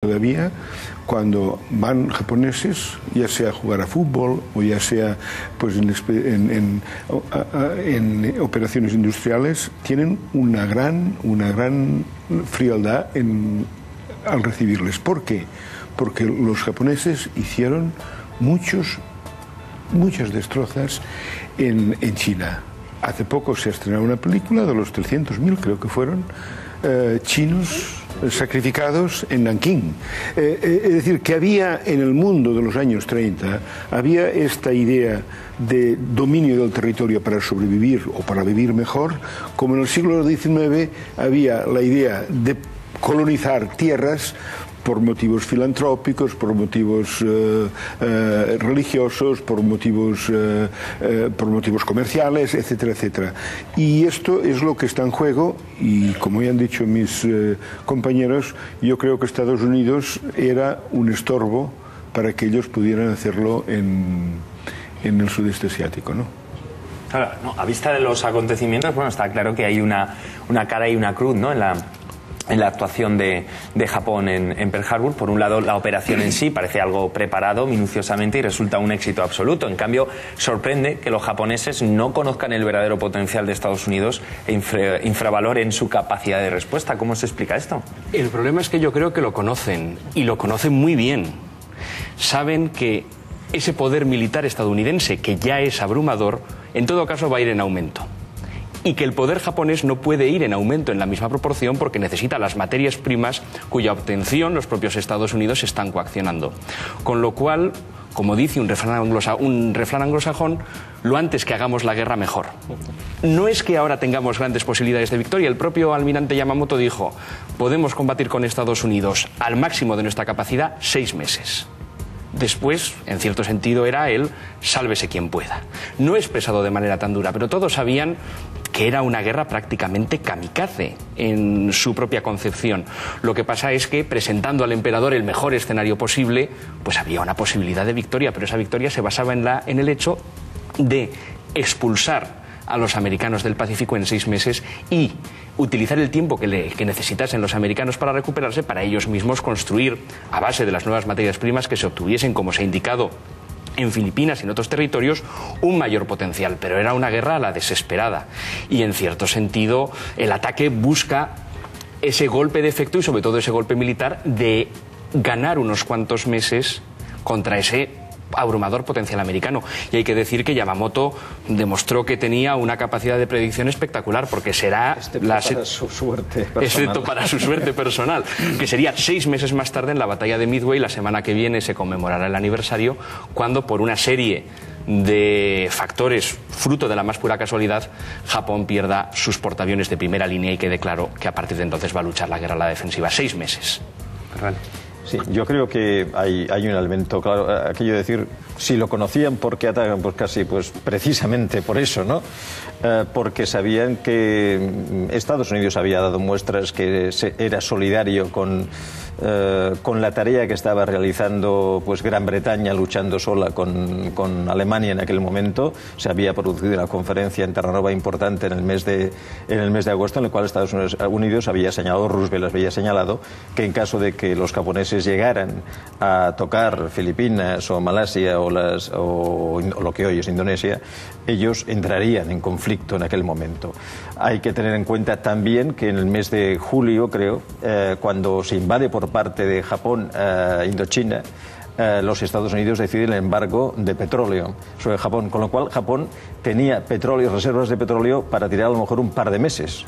todavía cuando van japoneses, ya sea a jugar a fútbol o ya sea pues en operaciones industriales, tienen una gran frialdad al recibirles. ¿Por qué? Porque los japoneses hicieron muchas destrozas en China. Hace poco se estrenó una película de los 300.000, creo que fueron, chinos sacrificados en Nankín. Es decir, que había en el mundo de los años 30, había esta idea de dominio del territorio para sobrevivir o para vivir mejor, como en el siglo XIX había la idea de colonizar tierras por motivos filantrópicos, por motivos religiosos, por motivos comerciales, etcétera, etcétera. Y esto es lo que está en juego y, como ya han dicho mis compañeros, yo creo que Estados Unidos era un estorbo para que ellos pudieran hacerlo en el sudeste asiático, ¿no? Claro, no, a vista de los acontecimientos, bueno, está claro que hay una cara y una cruz, ¿no?, en la actuación de Japón en Pearl Harbor. Por un lado, la operación en sí parece algo preparado minuciosamente y resulta un éxito absoluto. En cambio, sorprende que los japoneses no conozcan el verdadero potencial de Estados Unidos e infravaloren su capacidad de respuesta. ¿Cómo se explica esto? El problema es que yo creo que lo conocen, y lo conocen muy bien. Saben que ese poder militar estadounidense, que ya es abrumador, en todo caso va a ir en aumento. Y que el poder japonés no puede ir en aumento en la misma proporción porque necesita las materias primas cuya obtención los propios Estados Unidos están coaccionando. Con lo cual, como dice un refrán anglosajón, lo antes que hagamos la guerra, mejor. No es que ahora tengamos grandes posibilidades de victoria. El propio almirante Yamamoto dijo: podemos combatir con Estados Unidos al máximo de nuestra capacidad 6 meses. Después, en cierto sentido, era el sálvese quien pueda. No expresado de manera tan dura, pero todos sabían que era una guerra prácticamente kamikaze en su propia concepción. Lo que pasa es que, presentando al emperador el mejor escenario posible, pues había una posibilidad de victoria, pero esa victoria se basaba en el hecho de expulsar a los americanos del Pacífico en 6 meses y utilizar el tiempo que necesitasen los americanos para recuperarse, para ellos mismos construir, a base de las nuevas materias primas que se obtuviesen, como se ha indicado, en Filipinas y en otros territorios, un mayor potencial. Pero era una guerra a la desesperada y, en cierto sentido, el ataque busca ese golpe de efecto y, sobre todo, ese golpe militar de ganar unos cuantos meses contra ese abrumador potencial americano. Y hay que decir que Yamamoto demostró que tenía una capacidad de predicción espectacular, porque será para su suerte personal. Excepto para su suerte personal, que sería 6 meses más tarde, en la batalla de Midway. La semana que viene se conmemorará el aniversario, cuando, por una serie de factores fruto de la más pura casualidad, Japón pierda sus portaaviones de primera línea y quede claro que a partir de entonces va a luchar la guerra a la defensiva. 6 meses. Sí, yo creo que hay un elemento claro, aquello de decir, si lo conocían, ¿por qué atacan? Pues casi, pues precisamente por eso, ¿no? Porque sabían que Estados Unidos había dado muestras que era solidario con la tarea que estaba realizando pues Gran Bretaña luchando sola con Alemania en aquel momento. Se había producido una conferencia en Terranova importante en el mes de agosto, en el cual Estados Unidos había señalado, Roosevelt había señalado, que en caso de que los japoneses llegaran a tocar Filipinas o Malasia o lo que hoy es Indonesia, ellos entrarían en conflicto en aquel momento. Hay que tener en cuenta también que en el mes de julio, creo, cuando se invade por parte de Japón Indochina, los Estados Unidos deciden el embargo de petróleo sobre Japón, con lo cual Japón tenía petróleo, reservas de petróleo para tirar a lo mejor un par de meses.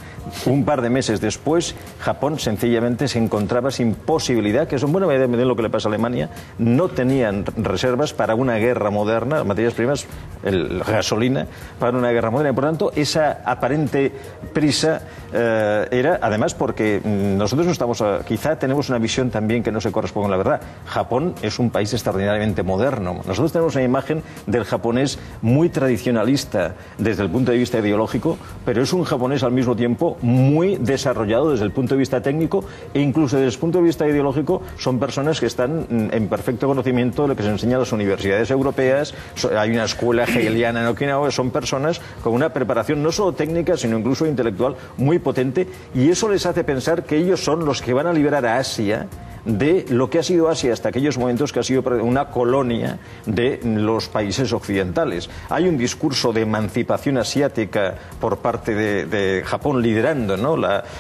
Un par de meses después, Japón sencillamente se encontraba sin posibilidad, que es un buena medida de lo que le pasa a Alemania, no tenían reservas para una guerra moderna, materias primas, gasolina, para una guerra moderna. Y por tanto, esa aparente prisa era, además, porque nosotros no estamos, quizá tenemos una visión también que no se corresponde con la verdad. Japón es un país extraordinariamente moderno. Nosotros tenemos una imagen del japonés muy tradicionalista desde el punto de vista ideológico, pero es un japonés al mismo tiempo muy desarrollado desde el punto de vista técnico, e incluso desde el punto de vista ideológico son personas que están en perfecto conocimiento de lo que se enseña en las universidades europeas. Hay una escuela hegeliana en Okinawa, son personas con una preparación no solo técnica sino incluso intelectual muy potente, y eso les hace pensar que ellos son los que van a liberar a Asia de lo que ha sido Asia hasta aquellos momentos, que ha sido una colonia de los países occidentales. Hay un discurso de emancipación asiática por parte de Japón liderando, ¿no?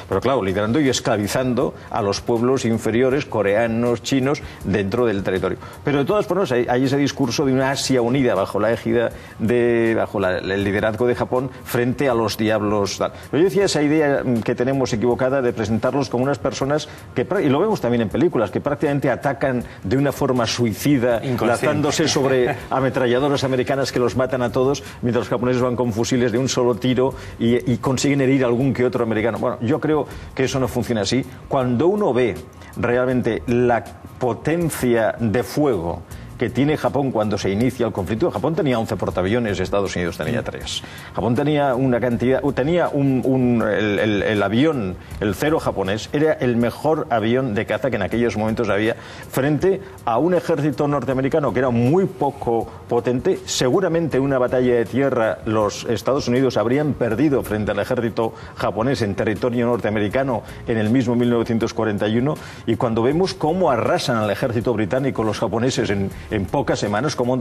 Pero claro, liderando y esclavizando a los pueblos inferiores, coreanos, chinos, dentro del territorio. Pero de todas formas hay ese discurso de una Asia unida bajo la égida el liderazgo de Japón frente a los diablos. Pero yo decía esa idea que tenemos equivocada de presentarlos como unas personas que, y lo vemos también en películas, que prácticamente atacan de una forma suicida, lanzándose sobre ametralladoras americanas que los matan a todos, mientras los japoneses van con fusiles de un solo tiro y consiguen herir a algún que otro americano. Bueno, yo creo que eso no funciona así. Cuando uno ve realmente la potencia de fuego que tiene Japón cuando se inicia el conflicto. Japón tenía 11 portaaviones, Estados Unidos tenía 3. Japón tenía una cantidad, tenía el avión, el Zero japonés, era el mejor avión de caza que en aquellos momentos había, frente a un ejército norteamericano que era muy poco potente. Seguramente una batalla de tierra los Estados Unidos habrían perdido frente al ejército japonés en territorio norteamericano en el mismo 1941, y cuando vemos cómo arrasan al ejército británico los japoneses en pocas semanas, cómo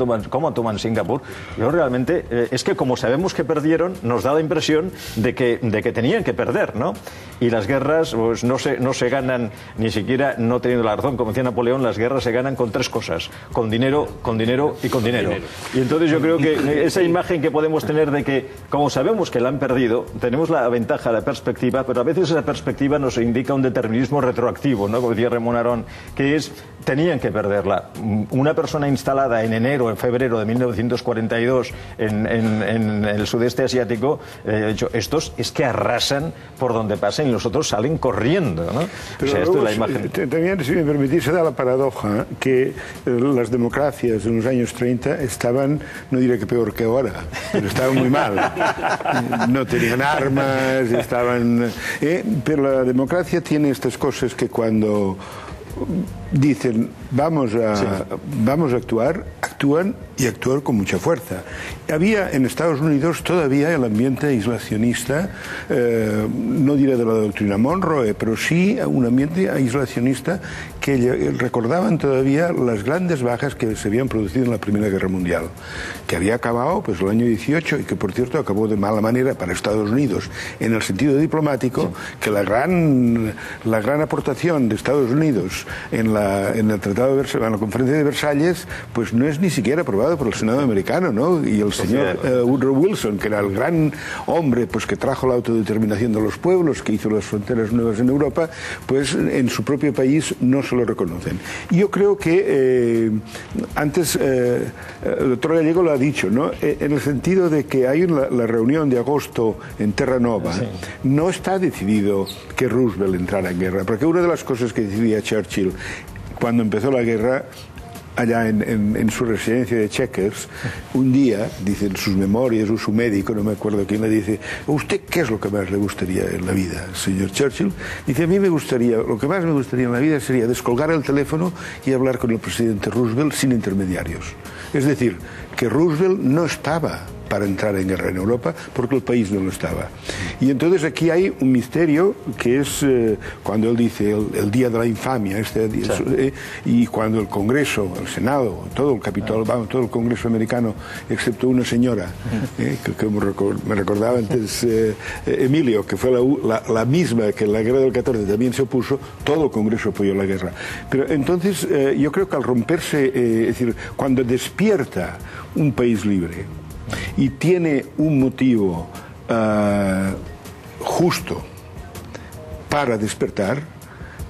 toman Singapur, yo realmente, es que como sabemos que perdieron, nos da la impresión de que tenían que perder, ¿no? Y las guerras pues, no se ganan, ni siquiera no teniendo la razón, como decía Napoleón, las guerras se ganan con 3 cosas: con dinero y con dinero. Y entonces yo creo que esa imagen que podemos tener de que, como sabemos que la han perdido, tenemos la ventaja, la perspectiva, pero a veces esa perspectiva nos indica un determinismo retroactivo, ¿no? Como decía Ramón Arón, que es, tenían que perderla. Una persona instalada en enero, en febrero de 1942 en el sudeste asiático, dicho, estos es que arrasan por donde pasen y los otros salen corriendo, ¿no? Pero o sea, esto es la imagen. También, si me permitís, se da la paradoja que las democracias en los años 30 estaban, no diré que peor que ahora, pero estaban muy mal. No tenían armas, estaban... pero la democracia tiene estas cosas que cuando dicen vamos a actuar, actúan, y actúan con mucha fuerza. Había en Estados Unidos todavía el ambiente aislacionista, no diré de la doctrina Monroe, pero sí un ambiente aislacionista que recordaban todavía las grandes bajas que se habían producido en la Primera Guerra Mundial, que había acabado pues el año 18 y que por cierto acabó de mala manera para Estados Unidos en el sentido diplomático, que la gran aportación de Estados Unidos en el Tratado de Versalles, en la Conferencia de Versalles, pues no es ni siquiera aprobado por el Senado americano, ¿no? Y el señor Woodrow Wilson, que era el gran hombre pues que trajo la autodeterminación de los pueblos, que hizo las fronteras nuevas en Europa, pues en su propio país no se lo reconocen. Y yo creo que antes el doctor Gallego lo ha dicho, ¿no? En el sentido de que hay la reunión de agosto en Terranova, no está decidido que Roosevelt entrara en guerra, porque una de las cosas que decidía Churchill cuando empezó la guerra, allá en su residencia de Chequers, un día, dice en sus memorias, o su médico, no me acuerdo quién le dice, ¿usted qué es lo que más le gustaría en la vida, señor Churchill? Dice, a mí lo que más me gustaría en la vida sería descolgar el teléfono y hablar con el presidente Roosevelt sin intermediarios. Es decir, que Roosevelt no estaba para entrar en guerra en Europa, porque el país no lo estaba. Y entonces aquí hay un misterio que es cuando él dice el día de la infamia, y cuando el Congreso, el Senado, todo el Capitolio, todo el Congreso americano, excepto una señora, que me recordaba antes Emilio, que fue la misma que en la guerra del 14 también se opuso, todo el Congreso apoyó la guerra. Pero entonces yo creo que al romperse, es decir, cuando despierta un país libre, y tiene un motivo justo para despertar,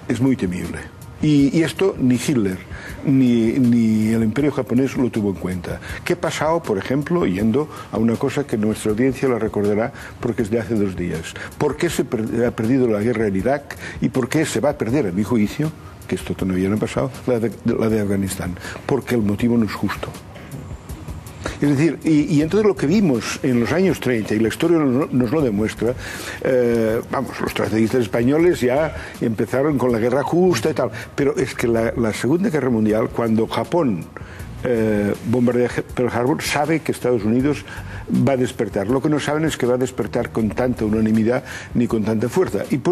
es muy temible. Y esto ni Hitler ni el Imperio japonés lo tuvo en cuenta. ¿Qué ha pasado, por ejemplo, yendo a una cosa que nuestra audiencia la recordará porque es de hace 2 días? ¿Por qué se ha perdido la guerra en Irak y por qué se va a perder, a mi juicio, que esto todavía no ha pasado, la de Afganistán? Porque el motivo no es justo. Es decir, y entonces lo que vimos en los años 30, y la historia nos lo demuestra, los estrategistas españoles ya empezaron con la guerra justa y tal, pero es que la Segunda Guerra Mundial, cuando Japón bombardea Pearl Harbor, sabe que Estados Unidos va a despertar. Lo que no saben es que va a despertar con tanta unanimidad ni con tanta fuerza. Y por